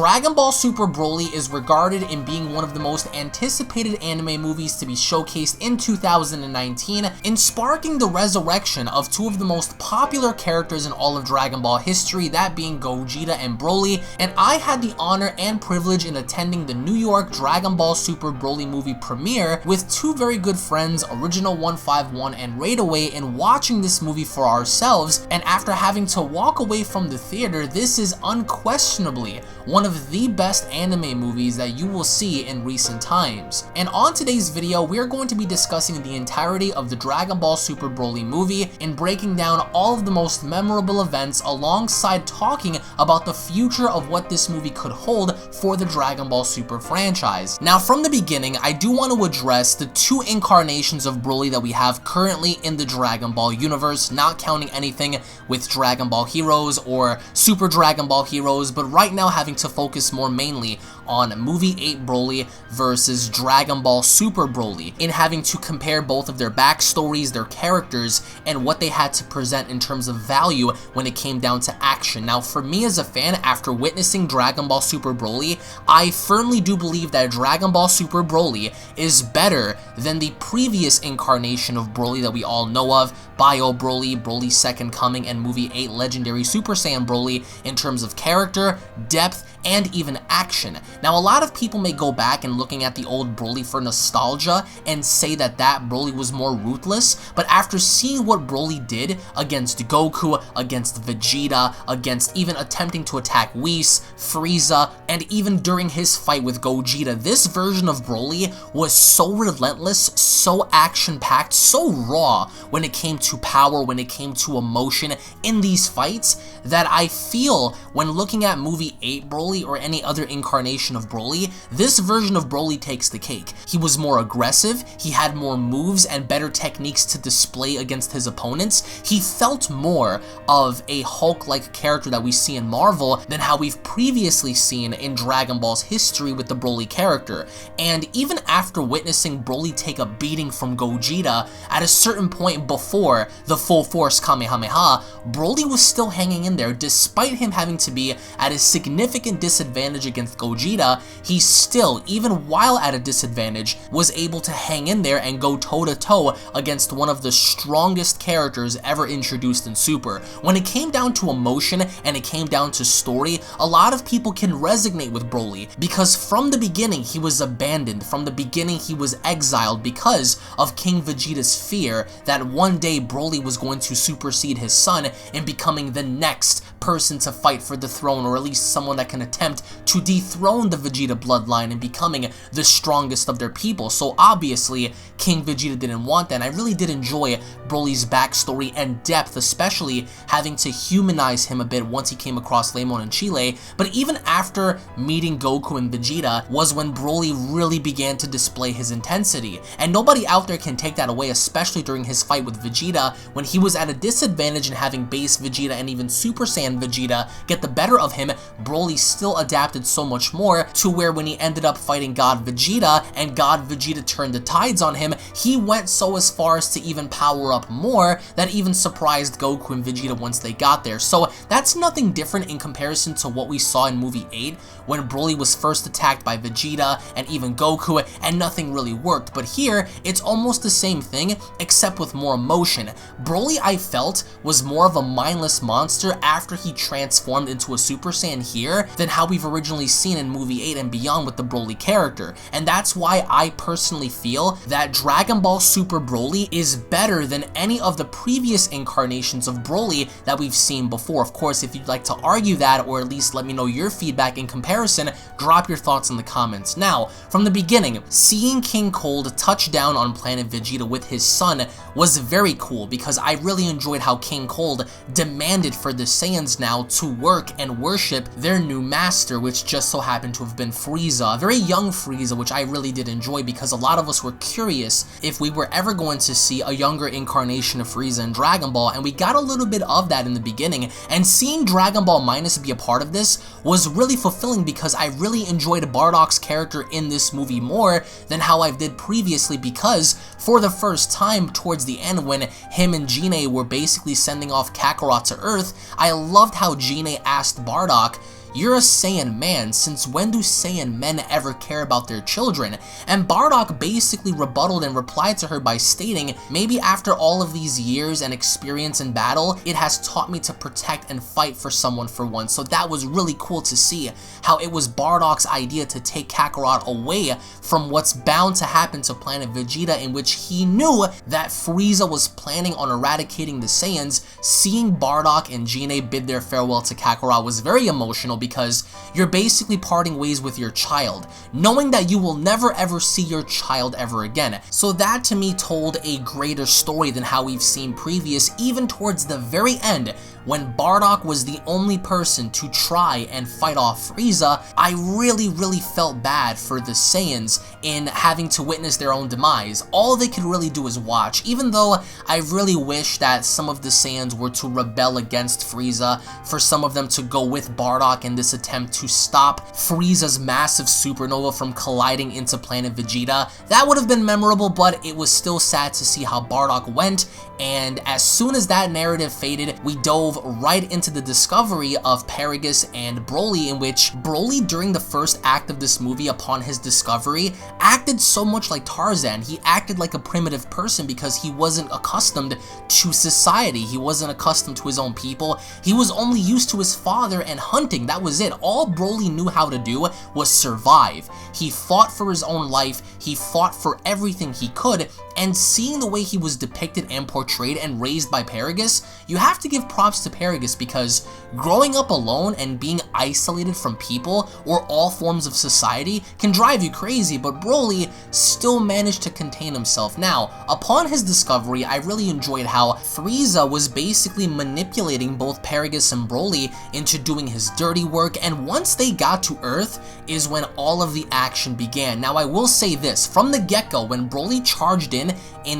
Dragon Ball Super Broly is regarded in being one of the most anticipated anime movies to be showcased in 2019, in sparking the resurrection of two of the most popular characters in all of Dragon Ball history, that being Gogeta and Broly, and I had the honor and privilege in attending the New York Dragon Ball Super Broly movie premiere with two very good friends, Original 151 and Raidaway, and watching this movie for ourselves, and after having to walk away from the theater, this is unquestionably one of the best anime movies that you will see in recent times. And on today's video, we're going to be discussing the entirety of the Dragon Ball Super Broly movie and breaking down all of the most memorable events alongside talking about the future of what this movie could hold for the Dragon Ball Super franchise. Now, from the beginning, I do want to address the two incarnations of Broly that we have currently in the Dragon Ball universe, not counting anything with Dragon Ball Heroes or Super Dragon Ball Heroes, but right now having to focus more mainly on Movie 8 Broly versus Dragon Ball Super Broly, in having to compare both of their backstories, their characters, and what they had to present in terms of value when it came down to action. Now, for me as a fan, after witnessing Dragon Ball Super Broly, I firmly do believe that Dragon Ball Super Broly is better than the previous incarnation of Broly that we all know of, Bio Broly, Broly's Second Coming, and Movie 8 Legendary Super Saiyan Broly, in terms of character, depth, and even action. Now, a lot of people may go back and looking at the old Broly for nostalgia and say that Broly was more ruthless, but after seeing what Broly did against Goku, against Vegeta, against even attempting to attack Whis, Frieza, and even during his fight with Gogeta, this version of Broly was so relentless, so action-packed, so raw when it came to power, when it came to emotion in these fights, that I feel when looking at Movie 8 Broly or any other incarnation of Broly, this version of Broly takes the cake. He was more aggressive, he had more moves and better techniques to display against his opponents. He felt more of a Hulk-like character that we see in Marvel than how we've previously seen in Dragon Ball's history with the Broly character. And even after witnessing Broly take a beating from Gogeta, at a certain point before the full force Kamehameha, Broly was still hanging in there. Despite him having to be at a significant disadvantage against Gogeta, he still, even while at a disadvantage, was able to hang in there and go toe-to-toe against one of the strongest characters ever introduced in Super. When it came down to emotion and it came down to story, a lot of people can resonate with Broly because from the beginning he was abandoned, from the beginning he was exiled because of King Vegeta's fear that one day Broly was going to supersede his son in becoming the next person to fight for the throne, or at least someone that can attempt to dethrone the Vegeta bloodline and becoming the strongest of their people. So obviously King Vegeta didn't want that, and I really did enjoy Broly's backstory and depth, especially having to humanize him a bit once he came across Lemon and Chile. But even after meeting Goku and Vegeta was when Broly really began to display his intensity, and nobody out there can take that away, especially during his fight with Vegeta when he was at a disadvantage and having base Vegeta and even Super Saiyan Vegeta get the better of him. Broly still adapted so much more to where when he ended up fighting God Vegeta and God Vegeta turned the tides on him, he went so as far as to even power up more that even surprised Goku and Vegeta once they got there. So that's nothing different in comparison to what we saw in Movie 8 when Broly was first attacked by Vegeta and even Goku and nothing really worked. But here it's almost the same thing except with more emotion. Broly, I felt, was more of a mindless monster after he transformed into a Super Saiyan here than how we've originally seen in Movie 8 and beyond with the Broly character. And that's why I personally feel that Dragon Ball Super Broly is better than any of the previous incarnations of Broly that we've seen before. Of course, if you'd like to argue that, or at least let me know your feedback in comparison, drop your thoughts in the comments. Now, from the beginning, seeing King Cold touch down on planet Vegeta with his son was very cool because I really enjoyed how King Cold demanded for the Saiyans now to work and worship their new master, which just so happened to have been Frieza, a very young Frieza, which I really did enjoy because a lot of us were curious if we were ever going to see a younger incarnation of Frieza in Dragon Ball, and we got a little bit of that in the beginning, and seeing Dragon Ball Minus be a part of this was really fulfilling because I really enjoyed Bardock's character in this movie more than how I did previously, because for the first time towards the end when him and Gine were basically sending off Kakarot to Earth, I loved how Gine asked Bardock, "You're a Saiyan man, since when do Saiyan men ever care about their children?" And Bardock basically rebutted and replied to her by stating, "Maybe after all of these years and experience in battle, it has taught me to protect and fight for someone for once." So that was really cool to see how it was Bardock's idea to take Kakarot away from what's bound to happen to planet Vegeta, in which he knew that Frieza was planning on eradicating the Saiyans. Seeing Bardock and Gine bid their farewell to Kakarot was very emotional, because you're basically parting ways with your child, knowing that you will never ever see your child ever again. So that to me told a greater story than how we've seen previous, even towards the very end, when Bardock was the only person to try and fight off Frieza. I really felt bad for the Saiyans in having to witness their own demise. All they could really do is watch, even though I really wish that some of the Saiyans were to rebel against Frieza, for some of them to go with Bardock in this attempt to stop Frieza's massive supernova from colliding into planet Vegeta. That would have been memorable, but it was still sad to see how Bardock went. And as soon as that narrative faded, we dove right into the discovery of Paragus and Broly, in which Broly, during the first act of this movie, upon his discovery, acted so much like Tarzan. He acted like a primitive person because he wasn't accustomed to society. He wasn't accustomed to his own people. He was only used to his father and hunting. That was it. All Broly knew how to do was survive. He fought for his own life. He fought for everything he could. And seeing the way he was depicted and portrayed and raised by Paragus, you have to give props to Paragus, because growing up alone and being isolated from people or all forms of society can drive you crazy, but Broly still managed to contain himself. Now, upon his discovery, I really enjoyed how Frieza was basically manipulating both Paragus and Broly into doing his dirty work, and once they got to Earth is when all of the action began. Now, I will say this, from the get-go, when Broly charged in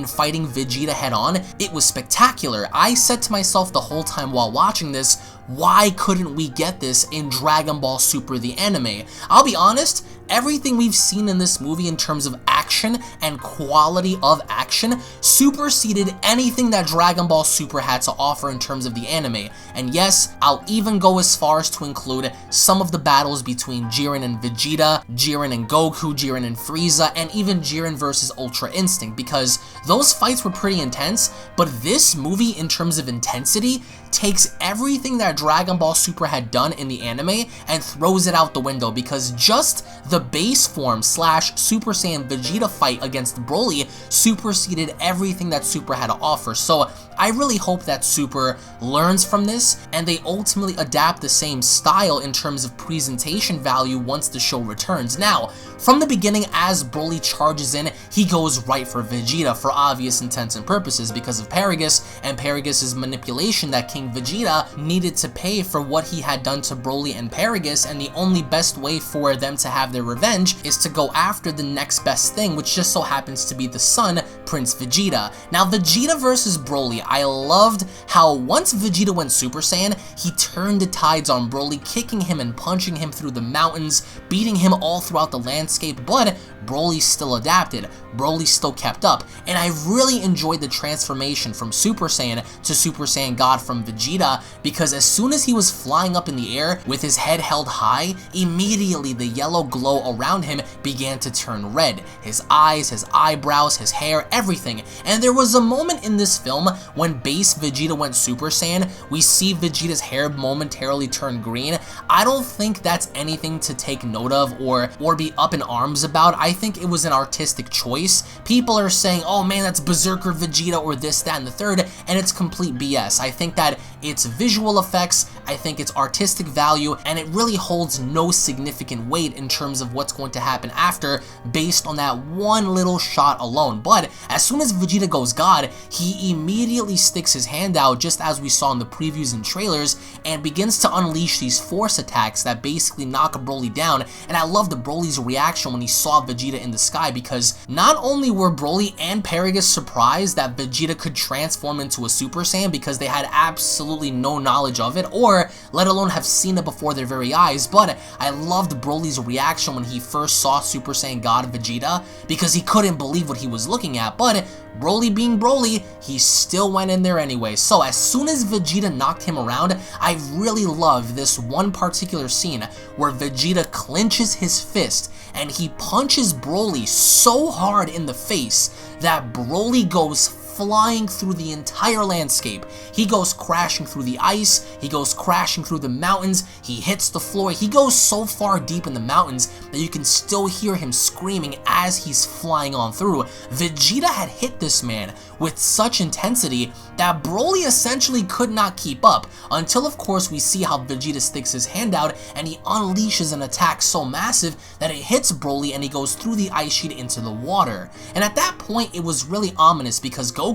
fighting Vegeta head-on, it was spectacular. I said to myself the whole time while watching this, why couldn't we get this in Dragon Ball Super the anime? I'll be honest, everything we've seen in this movie in terms of action and quality of action superseded anything that Dragon Ball Super had to offer in terms of the anime. And yes, I'll even go as far as to include some of the battles between Jiren and Vegeta, Jiren and Goku, Jiren and Frieza, and even Jiren versus Ultra Instinct, because those fights were pretty intense, but this movie, in terms of intensity, takes everything that Dragon Ball Super had done in the anime and throws it out the window, because just the base form / Super Saiyan Vegeta fight against Broly superseded everything that Super had to offer. So I really hope that Super learns from this and they ultimately adapt the same style in terms of presentation value once the show returns. Now, from the beginning, as Broly charges in, he goes right for Vegeta for obvious intents and purposes because of Paragus and Paragus's manipulation that King Vegeta needed to pay for what he had done to Broly and Paragus, and the only best way for them to have their revenge is to go after the next best thing, which just so happens to be the son, Prince Vegeta. Now, Vegeta versus Broly, I loved how once Vegeta went Super Saiyan, he turned the tides on Broly, kicking him and punching him through the mountains, beating him all throughout the landscape, but Broly still adapted, Broly still kept up, and I really enjoyed the transformation from Super Saiyan to Super Saiyan God from Vegeta, because as soon as he was flying up in the air with his head held high, immediately the yellow glow around him began to turn red. His eyes, his eyebrows, his hair, everything. And there was a moment in this film when base Vegeta went Super Saiyan, we see Vegeta's hair momentarily turn green. I don't think that's anything to take note of or be up in arms about. I think it was an artistic choice. People are saying, oh man, that's Berserker Vegeta or this, that, and the third, and it's complete BS. I think that it's visual effects, I think it's artistic value, and it really holds no significant weight in terms of what's going to happen after based on that one little shot alone. But as soon as Vegeta goes God, he immediately sticks his hand out, just as we saw in the previews and trailers, and begins to unleash these force attacks that basically knock Broly down. And I love the Broly's reaction when he saw Vegeta in the sky, because not only were Broly and Paragus surprised that Vegeta could transform into a Super Saiyan, because they had absolutely absolutely no knowledge of it, or let alone have seen it before their very eyes. But I loved Broly's reaction when he first saw Super Saiyan God Vegeta, because he couldn't believe what he was looking at. But Broly being Broly, he still went in there anyway. So as soon as Vegeta knocked him around, I really loved this one particular scene where Vegeta clenches his fist and he punches Broly so hard in the face that Broly goes flying through the entire landscape. He goes crashing through the ice, he goes crashing through the mountains, he hits the floor, he goes so far deep in the mountains that you can still hear him screaming as he's flying on through. Vegeta had hit this man with such intensity that Broly essentially could not keep up, until of course we see how Vegeta sticks his hand out and he unleashes an attack so massive that it hits Broly and he goes through the ice sheet into the water. And at that point it was really ominous, because Goku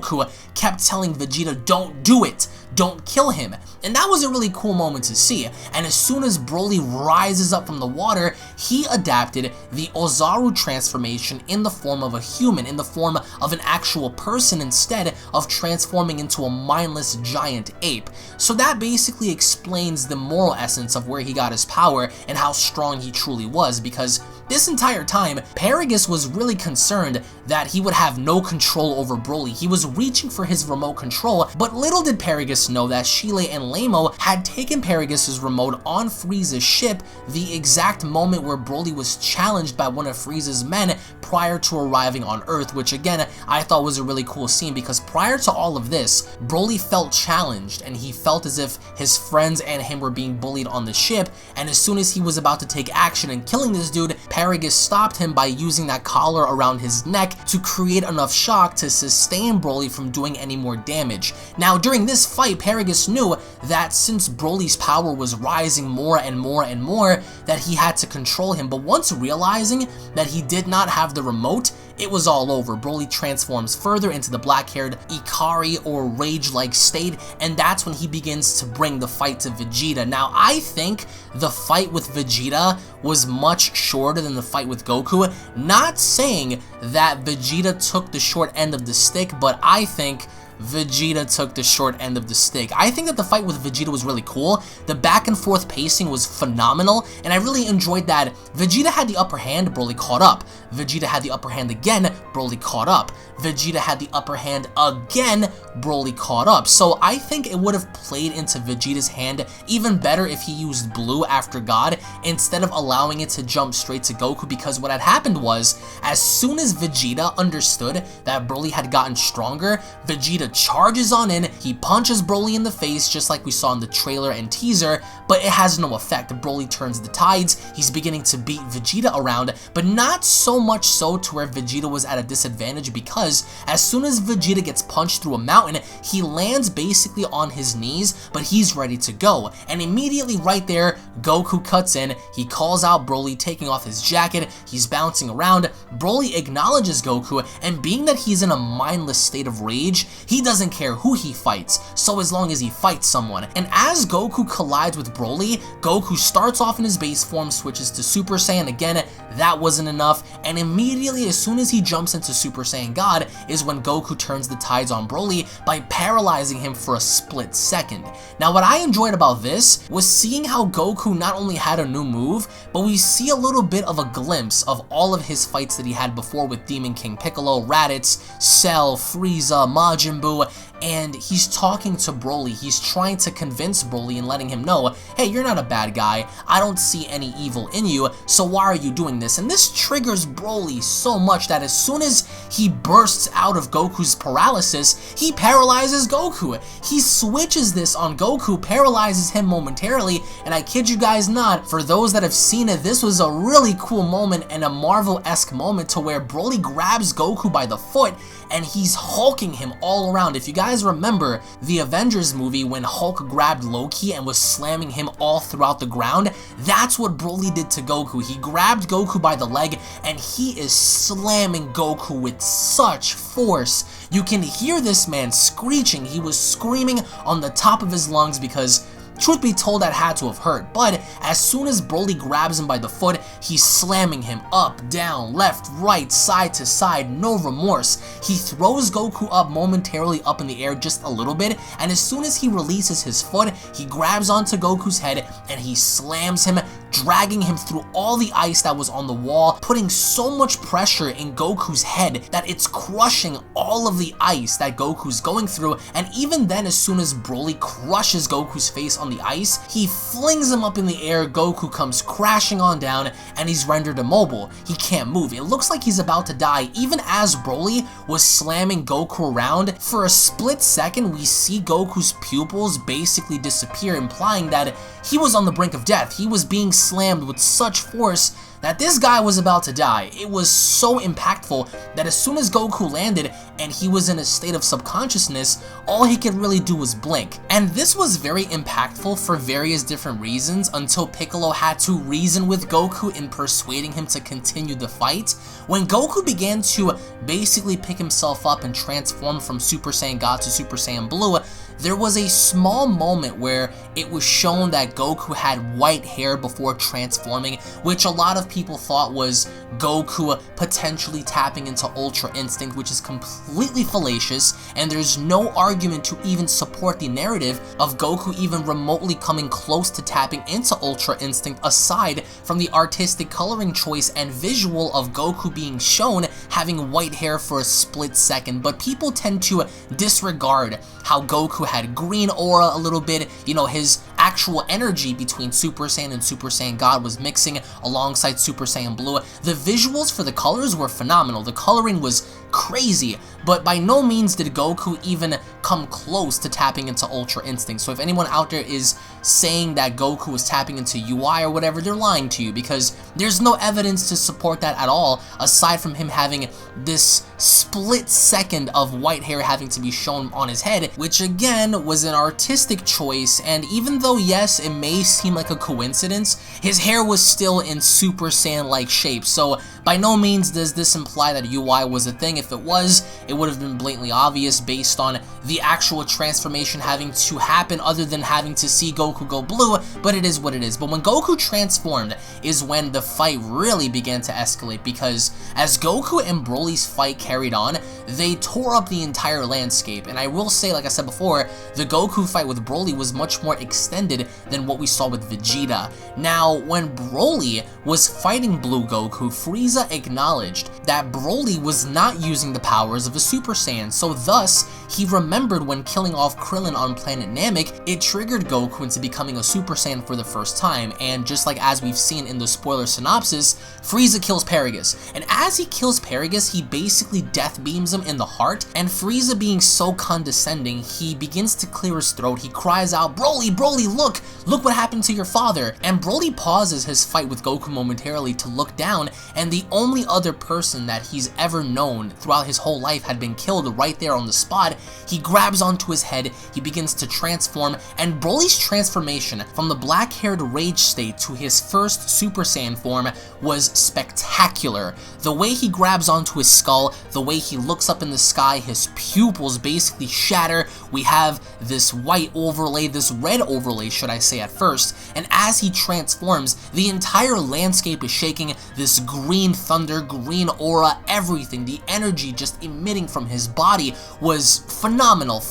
kept telling Vegeta, don't do it, don't kill him, and that was a really cool moment to see. And as soon as Broly rises up from the water, he adapted the Ozaru transformation in the form of a human, in the form of an actual person, instead of transforming into a mindless giant ape. So that basically explains the moral essence of where he got his power and how strong he truly was, because this entire time, Paragus was really concerned that he would have no control over Broly. He was reaching for his remote control, but little did Paragus know that Shile and Lamo had taken Paragus's remote on Frieza's ship the exact moment where Broly was challenged by one of Frieza's men prior to arriving on Earth, which again, I thought was a really cool scene, because prior to all of this, Broly felt challenged and he felt as if his friends and him were being bullied on the ship, and as soon as he was about to take action in killing this dude, Paragus stopped him by using that collar around his neck to create enough shock to sustain Broly from doing any more damage. Now during this fight, Paragus knew that since Broly's power was rising more and more and more, that he had to control him, but once realizing that he did not have the remote, it was all over. Broly transforms further into the black-haired Ikari or rage-like state, and that's when he begins to bring the fight to Vegeta. Now, I think the fight with Vegeta was much shorter than the fight with Goku. Not saying that Vegeta took the short end of the stick, but I think Vegeta took the short end of the stick. I think that the fight with Vegeta was really cool. The back and forth pacing was phenomenal, and I really enjoyed that Vegeta had the upper hand, Broly caught up. Vegeta had the upper hand again, Broly caught up. Vegeta had the upper hand again, Broly caught up. So I think it would have played into Vegeta's hand even better if he used blue after God instead of allowing it to jump straight to Goku, because what had happened was, as soon as Vegeta understood that Broly had gotten stronger, Vegeta charges on in, he punches Broly in the face just like we saw in the trailer and teaser, but it has no effect. Broly turns the tides, he's beginning to beat Vegeta around, but not so much so to where Vegeta was at a disadvantage, because as soon as Vegeta gets punched through a mountain, he lands basically on his knees, but he's ready to go, and immediately right there, Goku cuts in, he calls out Broly, taking off his jacket, he's bouncing around, Broly acknowledges Goku, and being that he's in a mindless state of rage, he doesn't care who he fights, so as long as he fights someone. And as Goku collides with Broly, Goku starts off in his base form, switches to Super Saiyan again, that wasn't enough, and immediately as soon as he jumps into Super Saiyan God is when Goku turns the tides on Broly by paralyzing him for a split second. Now what I enjoyed about this was seeing how Goku not only had a new move, but we see a little bit of a glimpse of all of his fights that he had before with Demon King Piccolo, Raditz, Cell, Frieza, Majin Buu, and he's talking to Broly. He's trying to convince Broly and letting him know, hey, you're not a bad guy, I don't see any evil in you, so why are you doing this? And this triggers Broly so much that as soon as he bursts out of Goku's paralysis, he paralyzes Goku. He switches this on Goku, paralyzes him momentarily, and I kid you guys not, for those that have seen it, this was a really cool moment and a Marvel-esque moment to where Broly grabs Goku by the foot and he's hulking him all around. If you guys remember the Avengers movie when Hulk grabbed Loki and was slamming him all throughout the ground, that's what Broly did to Goku. He grabbed Goku by the leg and he is slamming Goku with such force. You can hear this man screeching. He was screaming on the top of his lungs because Truth be told, that had to have hurt, but as soon as Broly grabs him by the foot, he's slamming him up, down, left, right, side to side, no remorse. He throws Goku up momentarily up in the air just a little bit, and as soon as he releases his foot, he grabs onto Goku's head and he slams him, dragging him through all the ice that was on the wall, putting so much pressure in Goku's head that it's crushing all of the ice that Goku's going through. And even then, as soon as Broly crushes Goku's face on the ice, he flings him up in the air, Goku comes crashing on down, and he's rendered immobile. He can't move. It looks like he's about to die. Even as Broly was slamming Goku around, for a split second we see Goku's pupils basically disappear, implying that he was on the brink of death. He was being slammed with such force that this guy was about to die. It was so impactful that as soon as Goku landed and he was in a state of subconsciousness, all he could really do was blink. And this was very impactful for various different reasons until Piccolo had to reason with Goku in persuading him to continue the fight. When Goku began to basically pick himself up and transform from Super Saiyan God to Super Saiyan Blue, there was a small moment where it was shown that Goku had white hair before transforming, which a lot of people thought was Goku potentially tapping into Ultra Instinct, which is completely fallacious, and there's no argument to even support the narrative of Goku even remotely coming close to tapping into Ultra Instinct, aside from the artistic coloring choice and visual of Goku being shown having white hair for a split second. But people tend to disregard how Goku had green aura a little bit, you know, his actual energy between Super Saiyan and Super Saiyan God was mixing alongside Super Saiyan Blue. The visuals for the colors were phenomenal. The coloring was crazy, but by no means did Goku even come close to tapping into Ultra Instinct. So if anyone out there is saying that Goku was tapping into UI or whatever, they're lying to you, because there's no evidence to support that at all, aside from him having this split second of white hair having to be shown on his head, which again was an artistic choice. And even though yes, it may seem like a coincidence, his hair was still in Super Saiyan-like shape, so by no means does this imply that UI was a thing. If it was, it would have been blatantly obvious based on the actual transformation having to happen, other than having to see Goku go blue, but it is what it is. But when Goku transformed is when the fight really began to escalate, because as Goku and Broly's fight carried on, they tore up the entire landscape. And I will say, like I said before, the Goku fight with Broly was much more extended than what we saw with Vegeta. Now, when Broly was fighting Blue Goku, Frieza acknowledged that Broly was not using the powers of a Super Saiyan, so thus, he remembered when killing off Krillin on planet Namek, it triggered Goku into becoming a Super Saiyan for the first time. And just like as we've seen in the spoiler synopsis, Frieza kills Paragus, and as he kills Paragus, he basically death beams him in the heart, and Frieza, being so condescending, he begins to clear his throat. He cries out, "Broly, Broly, look what happened to your father." And Broly pauses his fight with Goku momentarily to look down, and the only other person that he's ever known throughout his whole life had been killed right there on the spot. He grabs onto his head, he begins to transform, and Broly's transformation from the black-haired rage state to his first Super Saiyan form was spectacular. The way he grabs onto his skull, the way he looks up in the sky, his pupils basically shatter. We have this white overlay, this red overlay should I say at first, and as he transforms, the entire landscape is shaking. This green thunder, green aura, everything, the energy just emitting from his body was phenomenal.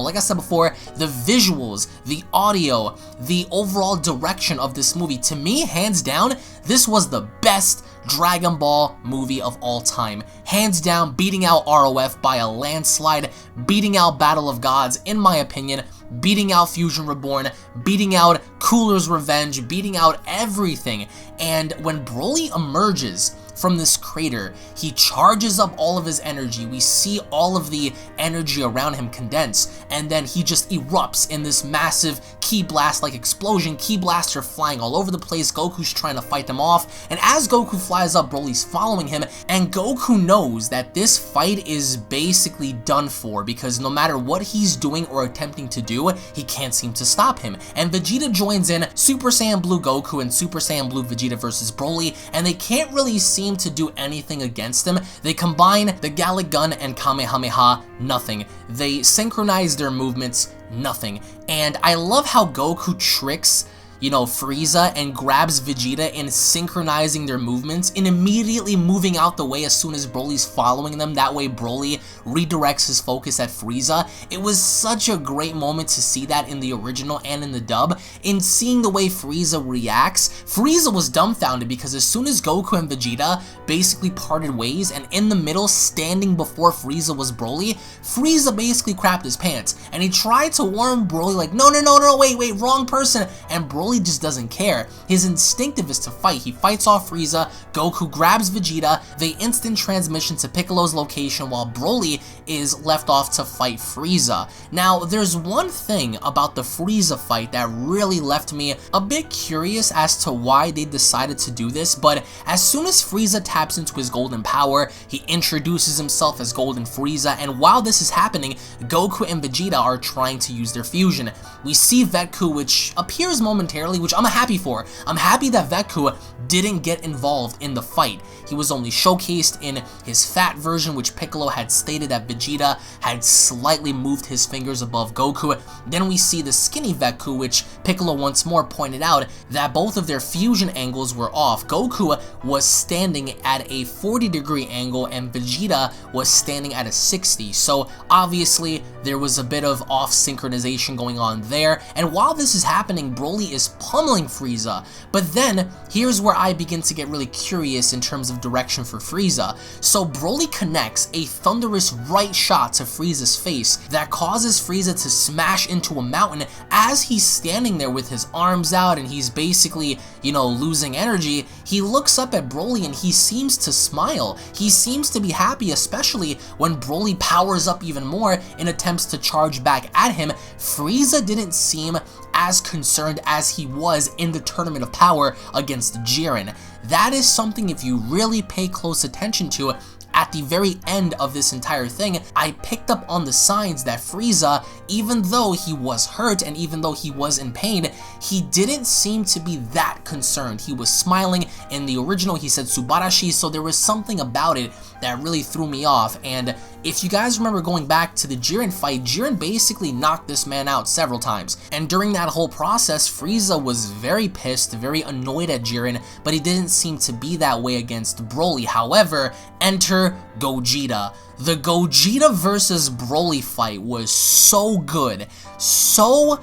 Like I said before, the visuals, the audio, the overall direction of this movie, to me, hands down, this was the best Dragon Ball movie of all time. Hands down, beating out ROF by a landslide, beating out Battle of Gods, in my opinion, beating out Fusion Reborn, beating out Cooler's Revenge, beating out everything. And when Broly emerges from this crater, he charges up all of his energy. We see all of the energy around him condense, and then he just erupts in this massive Ki Blast-like explosion. Ki Blasts are flying all over the place. Goku's trying to fight them off, and as Goku flies up, Broly's following him, and Goku knows that this fight is basically done for, because no matter what he's doing or attempting to do, he can't seem to stop him. And Vegeta joins in, Super Saiyan Blue Goku and Super Saiyan Blue Vegeta versus Broly, and they can't really seem to do anything against him. They combine the Gallic Gun and Kamehameha, nothing. They synchronize their movements, nothing. And I love how Goku tricks, you know, Frieza and grabs Vegeta in synchronizing their movements and immediately moving out the way as soon as Broly's following them. That way Broly redirects his focus at Frieza. It was such a great moment to see that in the original and in the dub. In seeing the way Frieza reacts, Frieza was dumbfounded because as soon as Goku and Vegeta basically parted ways, and in the middle, standing before Frieza was Broly, Frieza basically crapped his pants. And he tried to warn Broly like, no, wait, wrong person. And Broly just doesn't care. His instinctive is to fight. He fights off Frieza, Goku grabs Vegeta, they instant transmission to Piccolo's location while Broly is left off to fight Frieza. Now, there's one thing about the Frieza fight that really left me a bit curious as to why they decided to do this, but as soon as Frieza taps into his golden power, he introduces himself as Golden Frieza, and while this is happening, Goku and Vegeta are trying to use their fusion. We see Vetku, which appears momentarily, which I'm happy for. I'm happy that Vetku didn't get involved in the fight. He was only showcased in his fat version, which Piccolo had stated that Vegeta had slightly moved his fingers above Goku. Then we see the skinny Vetku, which Piccolo once more pointed out that both of their fusion angles were off. Goku was standing at a 40-degree angle and Vegeta was standing at a 60. So obviously there was a bit of off synchronization going on there. And while this is happening, Broly is pummeling Frieza. But then here's where I begin to get really curious in terms of direction for Frieza. So Broly connects a thunderous right shot to Frieza's face that causes Frieza to smash into a mountain as he's standing there with his arms out and he's basically, you know, losing energy. He looks up at Broly and he seems to smile. He seems to be happy, especially when Broly powers up even more in attempts to charge back at him. Frieza didn't seem as concerned as he was in the Tournament of Power against Jiren. That is something, if you really pay close attention to, at the very end of this entire thing, I picked up on the signs that Frieza, even though he was hurt and even though he was in pain, he didn't seem to be that concerned. He was smiling. In the original, he said Subarashi, so there was something about it that really threw me off. And if you guys remember going back to the Jiren fight, Jiren basically knocked this man out several times. And during that whole process, Frieza was very pissed, very annoyed at Jiren, but he didn't seem to be that way against Broly. However, enter Gogeta. The Gogeta versus Broly fight was so good. So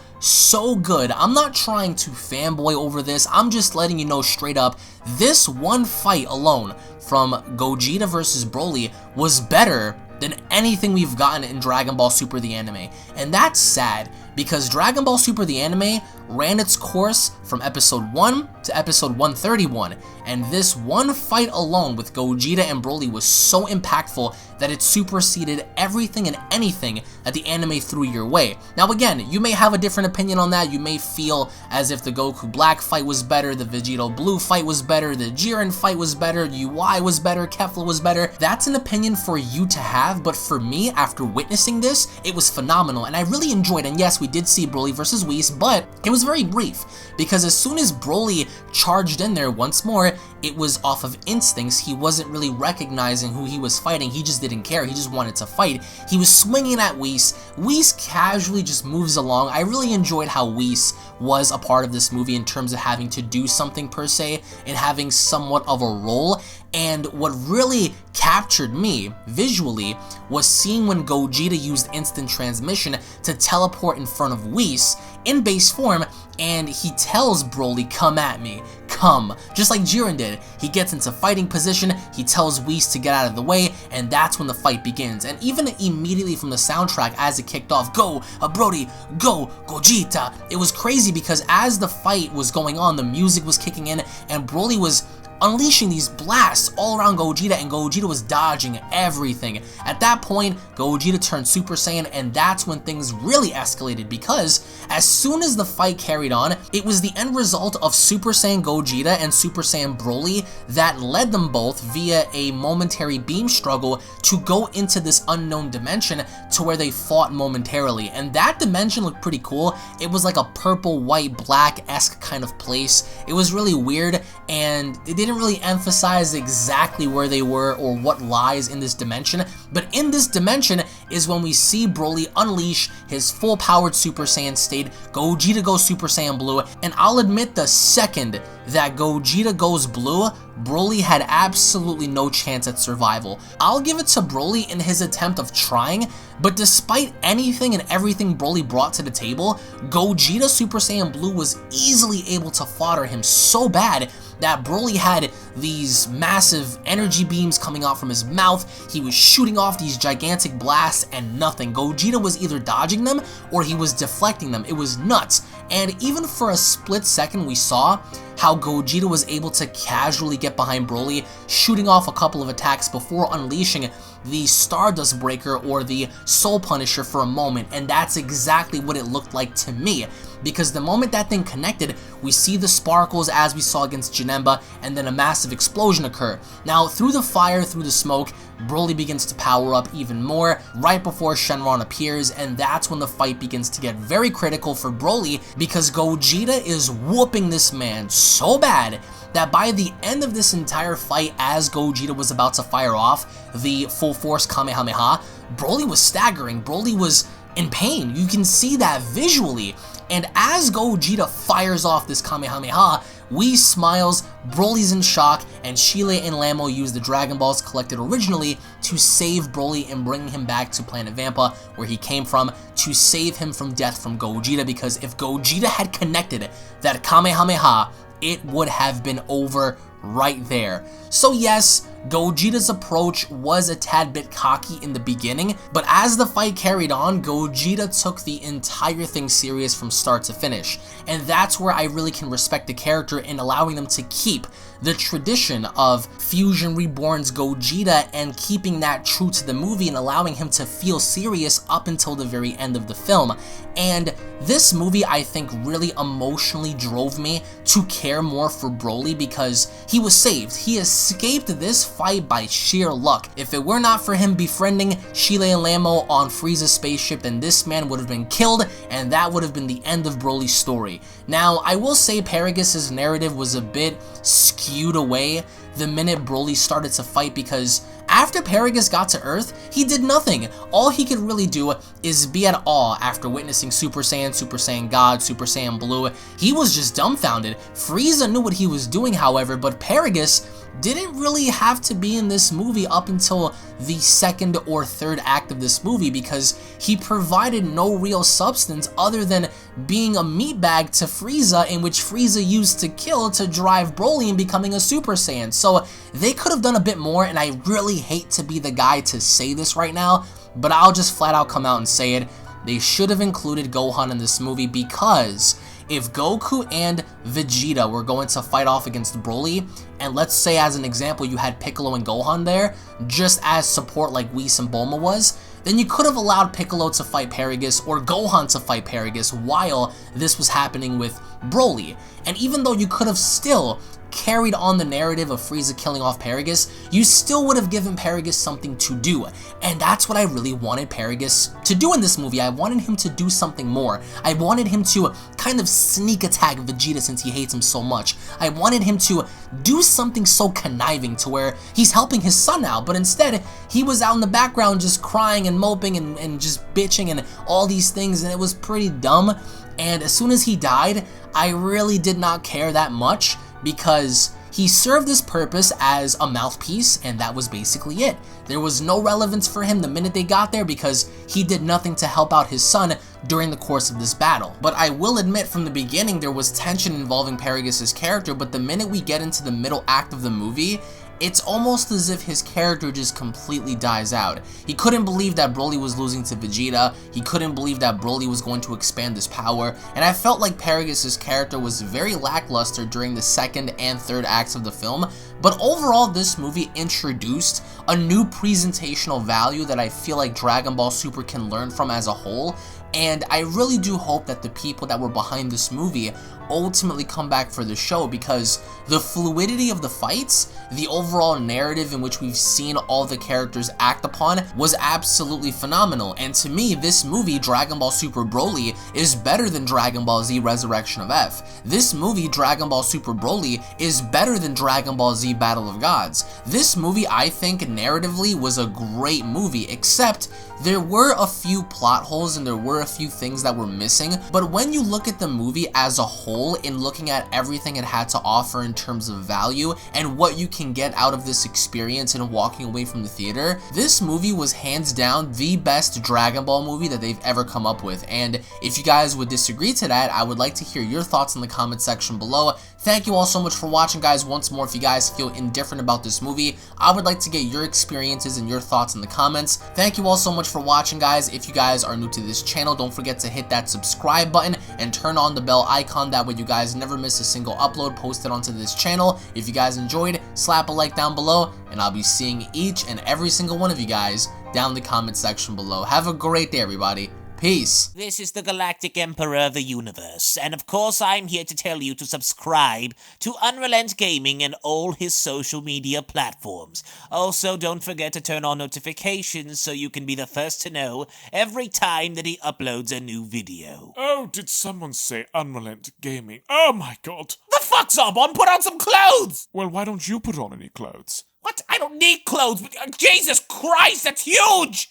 good. I'm not trying to fanboy over this. I'm just letting you know straight up, this one fight alone from Gogeta versus Broly was better than anything we've gotten in Dragon Ball Super the anime. And that's sad, because Dragon Ball Super the anime ran its course from episode 1 to episode 131, and this one fight alone with Gogeta and Broly was so impactful that it superseded everything and anything that the anime threw your way. Now again, you may have a different opinion on that. You may feel as if the Goku Black fight was better, the Vegito Blue fight was better, the Jiren fight was better, UI was better, Kefla was better. That's an opinion for you to have, but for me, after witnessing this, it was phenomenal, and I really enjoyed it. And yes, we did see Broly versus Whis, but it was very brief, because as soon as Broly charged in there once more, it was off of instincts. He wasn't really recognizing who he was fighting. He just didn't care. He just wanted to fight. He was swinging at Whis. Whis casually just moves along. I really enjoyed how Whis was a part of this movie in terms of having to do something per se and having somewhat of a role. And what really captured me visually was seeing when Gogeta used instant transmission to teleport in front of Whis in base form, and he tells Broly, come at me, come, just like Jiren did. He gets into fighting position, he tells Whis to get out of the way, and that's when the fight begins. And even immediately from the soundtrack as it kicked off, go, Brody, go, Gogeta, it was crazy because as the fight was going on, the music was kicking in, and Broly was unleashing these blasts all around Gogeta, and Gogeta was dodging everything. At that point, Gogeta turned Super Saiyan, and that's when things really escalated, because as soon as the fight carried on, it was the end result of Super Saiyan Gogeta and Super Saiyan Broly that led them both via a momentary beam struggle to go into this unknown dimension to where they fought momentarily. And that dimension looked pretty cool. It was like a purple, white, black-esque kind of place. It was really weird, and it didn't really emphasize exactly where they were or what lies in this dimension, but in this dimension, is when we see Broly unleash his full-powered Super Saiyan state, Gogeta goes Super Saiyan Blue, and I'll admit the second that Gogeta goes blue, Broly had absolutely no chance at survival. I'll give it to Broly in his attempt of trying, but despite anything and everything Broly brought to the table, Gogeta Super Saiyan Blue was easily able to fodder him so bad that Broly had these massive energy beams coming out from his mouth. He was shooting off these gigantic blasts and nothing. Gogeta was either dodging them or he was deflecting them. It was nuts. And even for a split second, we saw how Gogeta was able to casually get behind Broly, shooting off a couple of attacks before unleashing the Stardust Breaker or the Soul Punisher for a moment, and that's exactly what it looked like to me. Because the moment that thing connected, we see the sparkles as we saw against Janemba, and then a massive explosion occur. Now, through the fire, through the smoke, Broly begins to power up even more right before Shenron appears, and that's when the fight begins to get very critical for Broly, because Gogeta is whooping this man so bad that by the end of this entire fight, as Gogeta was about to fire off the full force Kamehameha, Broly was staggering. Broly was in pain. You can see that visually. And as Gogeta fires off this Kamehameha, Whis smiles, Broly's in shock, and Shile and Lamo use the Dragon Balls collected originally to save Broly and bring him back to Planet Vampa, where he came from, to save him from death from Gogeta, because if Gogeta had connected that Kamehameha, it would have been over right there. So yes, Gogeta's approach was a tad bit cocky in the beginning, but as the fight carried on, Gogeta took the entire thing serious from start to finish, and that's where I really can respect the character in allowing them to keep the tradition of Fusion Reborn's Gogeta and keeping that true to the movie and allowing him to feel serious up until the very end of the film. And this movie, I think, really emotionally drove me to care more for Broly because he was saved. He escaped this fight by sheer luck. If it were not for him befriending Shile and Lamo on Frieza's spaceship, then this man would have been killed, and that would have been the end of Broly's story. Now, I will say Paragus' narrative was a bit skewed away the minute Broly started to fight, because after Paragus got to Earth, he did nothing. All he could really do is be at awe after witnessing Super Saiyan God, Super Saiyan Blue. He was just dumbfounded. Frieza knew what he was doing, however, but Paragus didn't really have to be in this movie up until the second or third act of this movie, because he provided no real substance other than being a meatbag to Frieza, in which Frieza used to kill to drive Broly in becoming a Super Saiyan. So they could have done a bit more, and I really hate to be the guy to say this right now, but I'll just flat out come out and say it. They should have included Gohan in this movie, because if Goku and Vegeta were going to fight off against Broly, and let's say as an example you had Piccolo and Gohan there, just as support like Whis and Bulma was, then you could have allowed Piccolo to fight Paragus or Gohan to fight Paragus while this was happening with Broly. And even though you could have still carried on the narrative of Frieza killing off Paragus, you still would have given Paragus something to do. And that's what I really wanted Paragus to do in this movie. I wanted him to do something more. I wanted him to kind of sneak attack Vegeta since he hates him so much. I wanted him to do something so conniving to where he's helping his son out, but instead he was out in the background just crying and moping and just bitching and all these things, and it was pretty dumb. And as soon as he died, I really did not care that much, because he served his purpose as a mouthpiece, and that was basically it. There was no relevance for him the minute they got there, because he did nothing to help out his son during the course of this battle. But I will admit, from the beginning there was tension involving Paragus' character, but the minute we get into the middle act of the movie, it's almost as if his character just completely dies out. He couldn't believe that Broly was losing to Vegeta, he couldn't believe that Broly was going to expand his power, and I felt like Paragus' character was very lackluster during the second and third acts of the film. But overall, this movie introduced a new presentational value that I feel like Dragon Ball Super can learn from as a whole, and I really do hope that the people that were behind this movie ultimately come back for the show, because the fluidity of the fights, the overall narrative in which we've seen all the characters act upon, was absolutely phenomenal. And to me, this movie, Dragon Ball Super Broly, is better than Dragon Ball Z Resurrection of F. This movie, Dragon Ball Super Broly, is better than Dragon Ball Z Battle of Gods. This movie, I think, narratively was a great movie, except there were a few plot holes and there were a few things that were missing. But when you look at the movie as a whole, in looking at everything it had to offer in terms of value and what you can get out of this experience and walking away from the theater, this movie was hands down the best Dragon Ball movie that they've ever come up with. And if you guys would disagree to that, I would like to hear your thoughts in the comment section below. Thank you all so much for watching, guys. Once more, if you guys feel indifferent about this movie, I would like to get your experiences and your thoughts in the comments. Thank you all so much for watching, guys. If you guys are new to this channel, don't forget to hit that subscribe button and turn on the bell icon. That way you guys never miss a single upload posted onto this channel. If you guys enjoyed, slap a like down below, and I'll be seeing each and every single one of you guys down in the comment section below. Have a great day, everybody. Peace. This is the Galactic Emperor of the Universe, and of course I'm here to tell you to subscribe to UnrealEntGaming and all his social media platforms. Also, don't forget to turn on notifications so you can be the first to know every time that he uploads a new video. Oh, did someone say UnrealEntGaming? Oh my god. The fuck's up, on? Put on some clothes! Well, why don't you put on any clothes? What? I don't need clothes. Jesus Christ, that's huge!